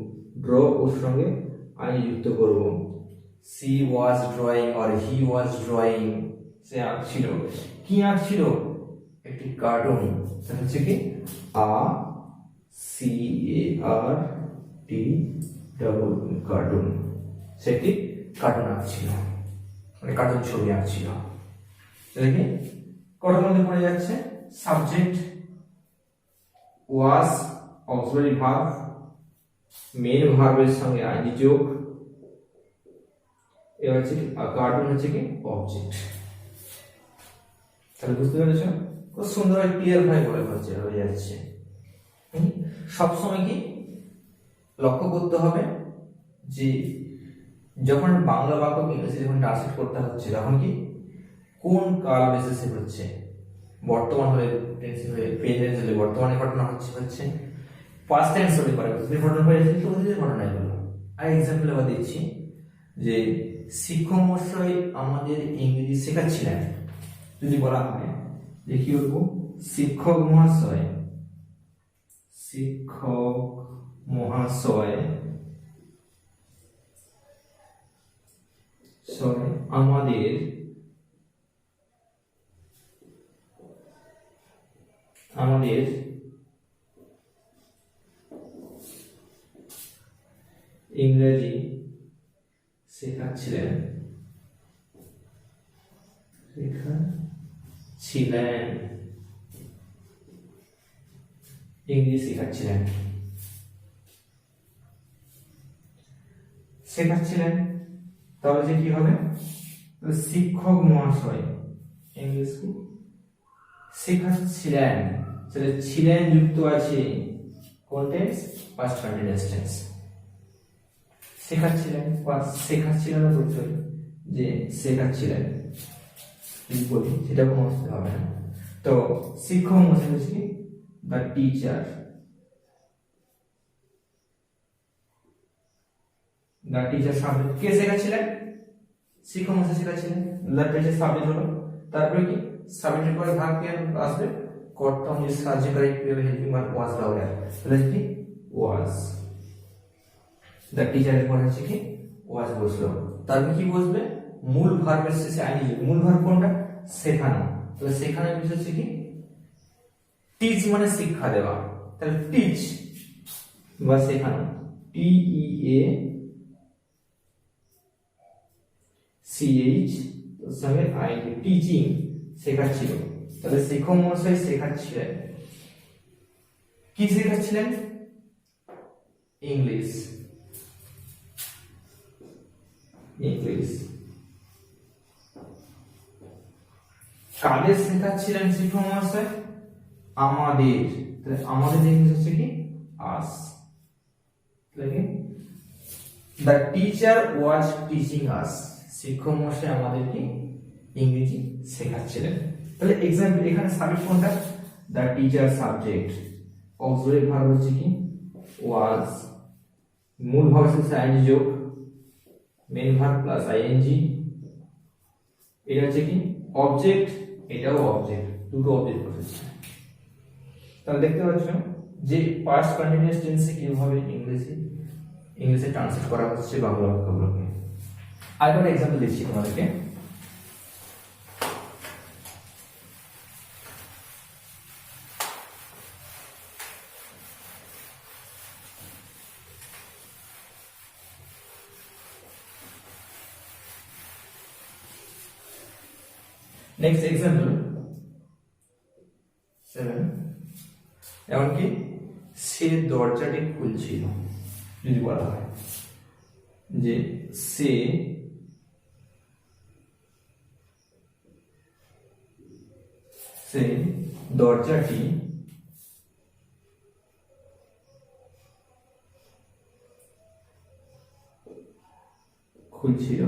draw, ওর সঙ্গে আইএনজি যুক্ত করব। She was drawing or he was drawing, সে আঁকছিল। কি আঁকছিল? একটি কার্টুন। সেটা হচ্ছে কি uh C A R T double, cartoon. সে একটি কার্টুন আঁকছিল, মানে কার্টুন ছবি আঁকছিল। দেখি কটার মধ্যে পড়ে যাচ্ছে? Subject was, auxiliary verb, main ভার্বের সঙ্গে আইএনজি যোগ। এবার হচ্ছে কার্টুন হচ্ছে কি অবজেক্ট। তাহলে বুঝতে পেরেছো? খুব সুন্দর ক্লিয়ার ভাবে বলে হচ্ছে, হয়ে যাচ্ছে। সবসময় কি লক্ষ্য করতে হবে যে যখন বাংলা বাক্যকে ইংরেজি যখন ট্রান্সলেট করতে হচ্ছে, তখন কি কোন কাল বেসিসে হচ্ছে? বর্তমান হলে টেন্স হয়ে, প্রেজেন্ট হলে বর্তমানে ঘটনা হচ্ছে, পাস্ট টেন্স হলে পরে ঘটনা হয়ে যাচ্ছে, অতীতের ঘটনা এগুলো। আর এক্সাম্পল আবার দিচ্ছি যে শিক্ষক মহাশয় আমাদের ইংরেজি শেখাচ্ছিলেন। যদি বলা হয় যে কি বলবো? শিক্ষক মহাশয়, শিক্ষক মহাশয় আমাদের ইংরেজি শেখাচ্ছিলেন, ইংরেজি শেখাচ্ছিলেন। তাহলে যে কি হবে? শিক্ষক মহাশয় ইংলিশ শেখাচ্ছিলেন, সেটা ছিলেন যুক্ত আছে কোন টেন্স? Past continuous tense. শেখাচ্ছিলেন, শেখাচ্ছিলেন বলতে যে শেখাচ্ছিলেন বলি, সেটা কোনো অসুবিধা হবে না। তো শিক্ষক মহাশয় হচ্ছে the teacher, the teacher subject কে শেখাচ্ছিলেন? শিক্ষক মশাই শেখাচ্ছিলেন। দ্য টিচার সাবজেক্ট হলো, তারপরে কি সাবজেক্টের পরে ভাগ কি আসবে? কর্তা অনুযায়ী সাহায্যকারী ক্রিয়া হেল্পিং ভার্ব ওয়াজ বা ওয়্যার, তাহলে কি ওয়াজ। দ্য টিচারের পরে হচ্ছে কি ওয়াজ বসলো, তারপরে কি বসবে? মূল ভার্বের শেষে আইএনজি। মূল ভার্ব কোনটা? শেখানো। তাহলে শেখানোর বিষয় হচ্ছে কি টিচ মানে শিক্ষা দেওয়া, তাহলে টিচ বা শেখানো, TEACH সঙ্গে আইএনজি, টিচিং শেখাচ্ছিল। তাহলে শিক্ষক মহাশয় শেখাচ্ছিলেন, কি শেখাচ্ছিলেন? ইংলিশ। কাদের শেখাচ্ছিলেন শিক্ষক মহাশয়? আমাদের। তাহলে আমাদের ইংলিশ হচ্ছে কি আস। দ্য টিচার ওয়াজ টিচিং আস, শিক্ষক মহাশয় আমাদেরকে ইংরেজি শেখাচ্ছিলেন। তাহলে एग्जांपल এখানে সাবজেক্ট কোনটা? The teacher subject, auxiliary verb হচ্ছে কি ওয়াজ, মূল ভার্ব হচ্ছে আইএনজি যোগ মেইন ভার্ব প্লাস আইএনজি, এটা হচ্ছে কি অবজেক্ট, এটাও অবজেক্ট, দুটো অবজেক্ট বসেছে। তাহলে দেখতে পাচ্ছ যে পাস্ট কন্টিনিউয়াস টেন্সে কিভাবে ইংলিশে ট্রান্সলেট করা হচ্ছে বাংলা বাক্যগুলোকে। আরেকটা एग्जांपल দিচ্ছি তোমাদেরকে। নেক্সট एग्जांपल 7, এমনকি সে দরজাটি খুলছিল, যদি বলা হয় যে সে দরজাটি খুলছিল,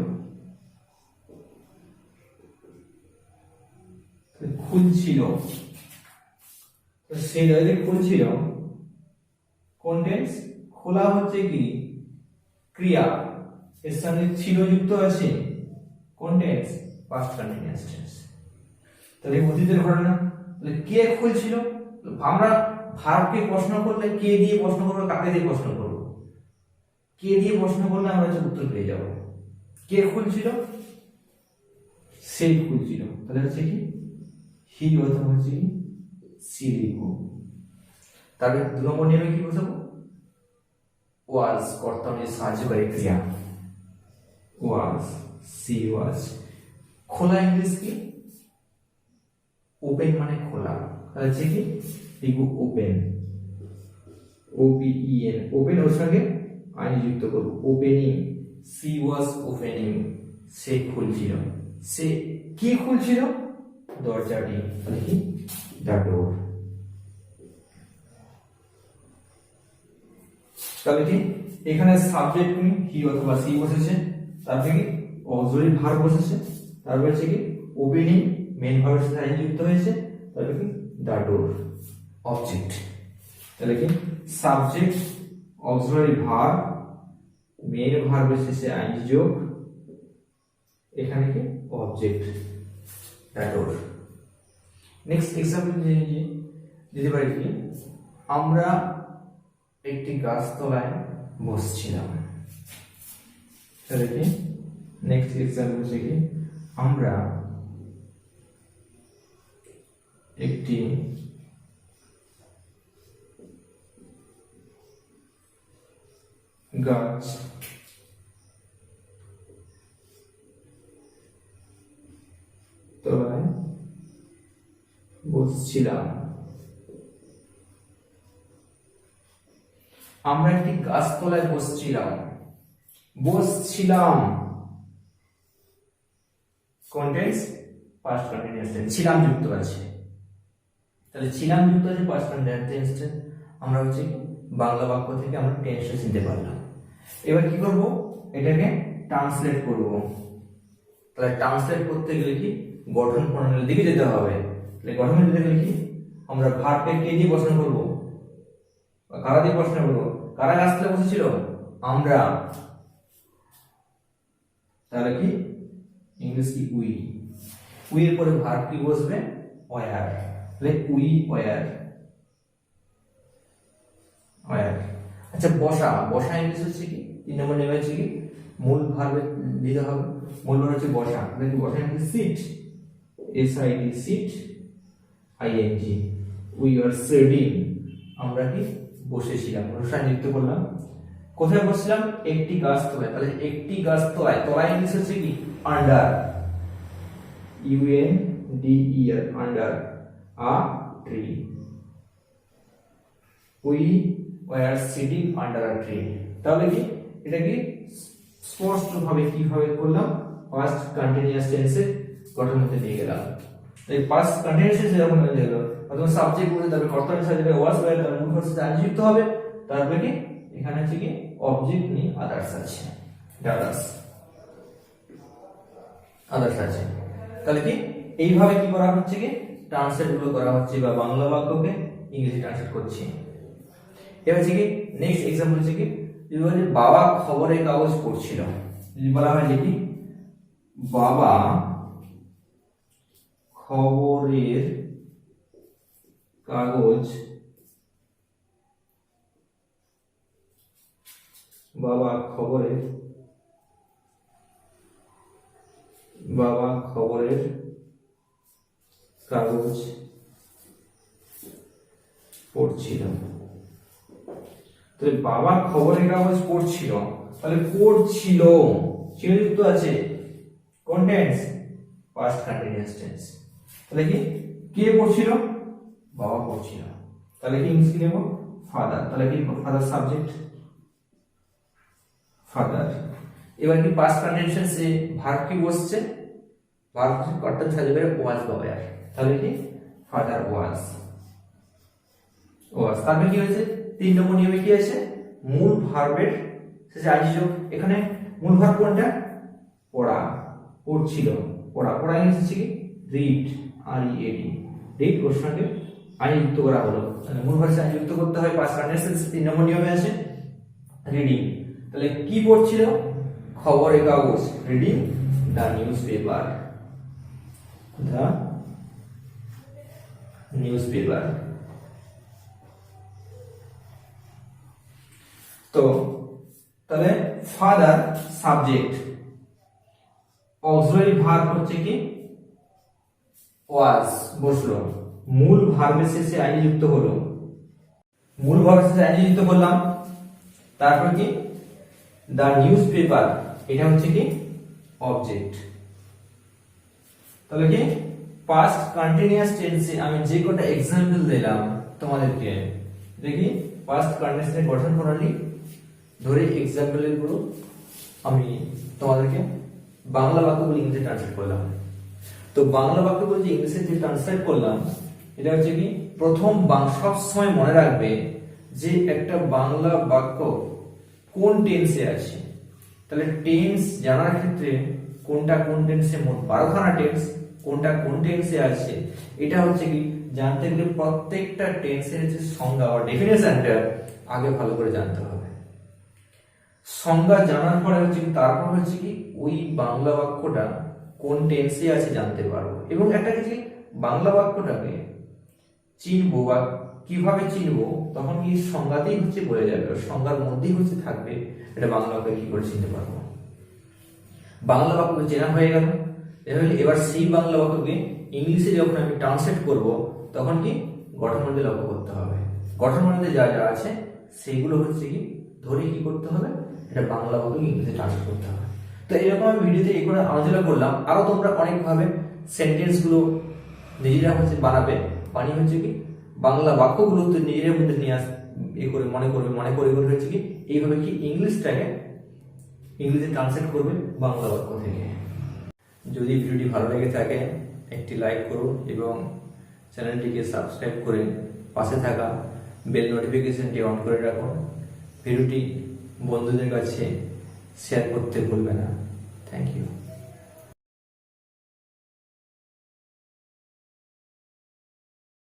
সে দরজাটি খুলছিল, কোন টেন্স? খোলা হচ্ছে কি ক্রিয়া, এর সঙ্গে ছিল যুক্ত আছে, কোন টেন্স? Past continuous tense. তাহলে অতীতের ঘটনা। তাহলে কে খুলছিল? আমরা ভার্বকে প্রশ্ন করলে কে দিয়ে প্রশ্ন করব, কাকে দিয়ে প্রশ্ন করব? কে দিয়ে প্রশ্ন করলে আমরা উত্তর পেয়ে যাব। কে খুলছিল? সে খুলছিল, তাহলে হচ্ছে কি হি অথবা হচ্ছে কি সি লিখব। তাহলে 2 নম্বর নিয়মে কি বসাবো? ওয়াজ, কর্তা অনুযায়ী সাহায্যকারী ক্রিয়া ওয়াজ, সি ওয়াজ। খোলা ইংলিশ কি? ওপেন মানে খোলা, তাহলে হচ্ছে কি লিখব ওপেন, OPEN, ওপেন ওর সঙ্গে আইন যুক্ত করব, ওপেনিং, সি ওয়াজ ওপেনিং, সে খুলছিল। সে কি খুলছিল? দরজাটি, তাহলে কি দ্য ডোর। তাহলে কি এখানে সাবজেক্ট হি অথবা সি বসেছে, তারপরে কি অক্সিলারি ভার্ব বসেছে, তারপরে হচ্ছে কি ওপেনিং মেইন ভার্বের সাথে আইন যুক্ত হয়েছে, তারপরে কি দ্য ডোর অবজেক্ট। তাহলে কি সাবজেক্ট অক্সিলারি ভার্ব মেইন ভার্বের শেষে আইন যোগ, এখানে কি object the door. Next example দিতে পারি কি আমরা একটি গাছতলায় বসছিলাম। তাহলে কি নেক্সট एग्जांपल হচ্ছে কি আমরা একটি গাছ তলায় বসছিলাম। আমরা একটি গাছতলায় বসছিলাম কন্টেন্টস পাস্ট কন্টিনিউয়াস টেন্স, ছিলাম যুক্ত আছে। তাহলে ছিলাম যুক্ত আছে পাস্ট কন্টিনিউয়াস টেন্স, আমরা হচ্ছে বাংলা বাক্য থেকে আমরা টেন্সটা চিনতে পারলাম। এবার কি করব? এটাকে ট্রান্সলেট করব। তাহলে ট্রান্সলেট করতে গেলে কি গঠন প্রণালীর দিকে যেতে হবে। তাহলে গঠন দিতে গেলে কি আমরা ভার্বকে কে দিয়ে প্রশ্ন করব, কারা দিয়ে প্রশ্ন করব? কারা গাছতলায় বসেছিল? আমরা। তাহলে কি ইংলিশ কি উই, উই এর পরে ভার্ব কি বসবে ওয়্যার, তাহলে উই ওয়্যার, ওয়্যার। আচ্ছা বসা, বসা ইংলিশ হচ্ছে কি 3 নম্বর নেমে হচ্ছে কি মূল ভার্বে দিতে হবে, মূল ভার্ব হচ্ছে বসা, তাহলে কি বসা English sit, S I T sit, I N G, we are sitting, আমরা কি বসেছিলাম, বসা নিত্য করলাম। কোথায় বসছিলাম, একটি গাছ তলায়, তাহলে একটি গাছ তলায়, তলায় ইংলিশ হচ্ছে কি under, U N D E R, under a tree, we were sitting under a tree. তাহলে কি এটা কি স্পষ্ট ভাবে কিভাবে করলাম, পাস্ট কন্টিনিউয়াস টেন্সে গঠন মধ্যে নিয়ে গেলাম। তাই পাস্ট কন্টিনিউয়াস টেন্সে যখন হয়ে গেল প্রথম সাবজেক্ট বলে তারপরে কর্তার সাথে ওয়াজ ওয়্যার তার মূল ভার্ব সাথে যুক্ত হবে, তারপরে কি এখানে হচ্ছে কি অবজেক্ট নিয়ে আদার্স আছে, আদার্স আদার্স আছে। তাহলে কি এইভাবে কি করা হচ্ছে কি ট্রান্সলেট গুলো করা হচ্ছে বা বাংলা বাক্যকে ইংরেজি ট্রান্সলেট করছি। এবার হচ্ছে কি নেক্সট एग्जांपल হচ্ছে কি যদি বলি বাবা খবরের কাগজ পড়ছিল, যদি বলা হয় লিখি বাবা খবরের কাগজ, বাবা খবরের কাগজ পড়ছিল, তাহলে বাবা খবরের কাগজ পড়ছিল, তাহলে পড়ছিল যুক্ত আছে কোন টেন্স, পাস্ট কন্টিনিউয়াস টেন্স। তাহলে কি কে পড়ছিল, বাবা পড়ছিল, তাহলে কি ইংলিশ কি নেব ফাদার, তাহলে কি ফাদার সাবজেক্ট ফাদার। এবার কি পাস্ট কন্টিনিউয়াস টেন্সে ভার্ব কি বসছে, ভার্ব কর্তা থাকবে ওয়াজ বা ওয়্যার, তাহলে কি ফাদার ওয়াজ, ওয়াজ। তারপরে কি হয়েছে 3 নম্বর নিয়মে কি আছে মূল ভার্বের শেষে আইএনজি যোগ, এখানে মূল ভার্ব কোনটা পড়া, পড়ছিল, পড়া, পড়া ইংলিশ হচ্ছে কি read, R E A D, read ওর সঙ্গে আইএনজি যুক্ত করা হলো, তাহলে মূল ভার্ব আইএনজি যুক্ত করতে হয় পাস্ট কন্টিনিউয়াস টেন্সে 3 নম্বর নিয়মে আছে রিডিং, তাহলে কি পড়ছিল খবরের কাগজ, reading the newspaper, the newspaper. তো তাহলে ফাদার সাবজেক্ট, অক্সিলারি ভার্ব হচ্ছে কি ওয়াজ বসলো, মূল ভার্বের শেষে আইনি যুক্ত হলো, মূল ভার্বের শেষে আইনি যুক্ত করলাম, তারপর কি দ্য নিউজপেপার, এটা হচ্ছে কি অবজেক্ট। তাহলে কি পাস্ট কন্টিনিউয়াস টেন্সে আমি যে কটা एग्जांपल দিলাম তোমাদেরকে, দেখি পাস্ট কন্টিনিউয়াস গঠন প্রণালী ধরে एग्जांपल গুলো আমি তোমাদেরকে বাংলা বাক্যগুলো ইংরেজিতে ট্রান্সলেট করলাম। তো বাংলা বাক্যগুলো যে ইংরেজিতে যে ট্রান্সলেট করলাম এটা হচ্ছে কি প্রথম সব সময় মনে রাখবে যে একটা বাংলা বাক্য কোন টেন্সে আছে, তাহলে টেন্স জানার ক্ষেত্রে কোনটা কোন টেন্সে, মোট 12খানা টেন্স, কোনটা কোন টেন্সে আছে এটা হচ্ছে কি জানতে গেলে প্রত্যেকটা টেন্সের যে সংজ্ঞা বা ডেফিনেশনটা আগে ভালো করে জানতে হবে। সংজ্ঞা জানার পরে হচ্ছে কি তারপর হচ্ছে কি ওই বাংলা বাক্যটা কোন টেন্সে আছে জানতে পারবো, এবং একটা কি বাংলা বাক্যটাকে চিনবো বা কিভাবে চিনবো তখন কি সংজ্ঞাতেই হচ্ছে বলে যাবে, সংজ্ঞার মধ্যেই হচ্ছে থাকবে এটা বাংলা বাক্য কি করে চিনতে পারবো। বাংলা বাক্য চেনা হয়ে গেল, এবার সেই বাংলা বাক্যকে ইংলিশে যখন আমি ট্রান্সলেট করব তখন কি গঠন মধ্যে লক্ষ্য করতে হবে, গঠন মধ্যে যা যা আছে সেইগুলো হচ্ছে কি ধরে কি করতে হবে এটা বাংলা বাক্য ইংলিশে ট্রান্সলেট করতে হবে। তো এরকম আমি ভিডিওতে এই করে আলোচনা করলাম, আরো তোমরা অনেকভাবে সেন্টেন্স গুলো নিজেরা হচ্ছে বানাবে, বানিয়ে হচ্ছে কি বাংলা বাক্যগুলো তো নিজের মধ্যে নিয়ে এ করে মনে করে হচ্ছে কি এইভাবে কি ইংলিশটাকে ইংলিশে ট্রান্সলেট করবে বাংলা বাক্য থেকে। যদি ভিডিওটি ভালো লেগে থাকে একটি লাইক করুন এবং চ্যানেলটিকে সাবস্ক্রাইব করে পাশে থাকা বেল নোটিফিকেশনটি অন করে রাখুন। ভিডিওটি বন্ধুদের কাছে শেয়ার করতে ভুলবেন না। Thank you.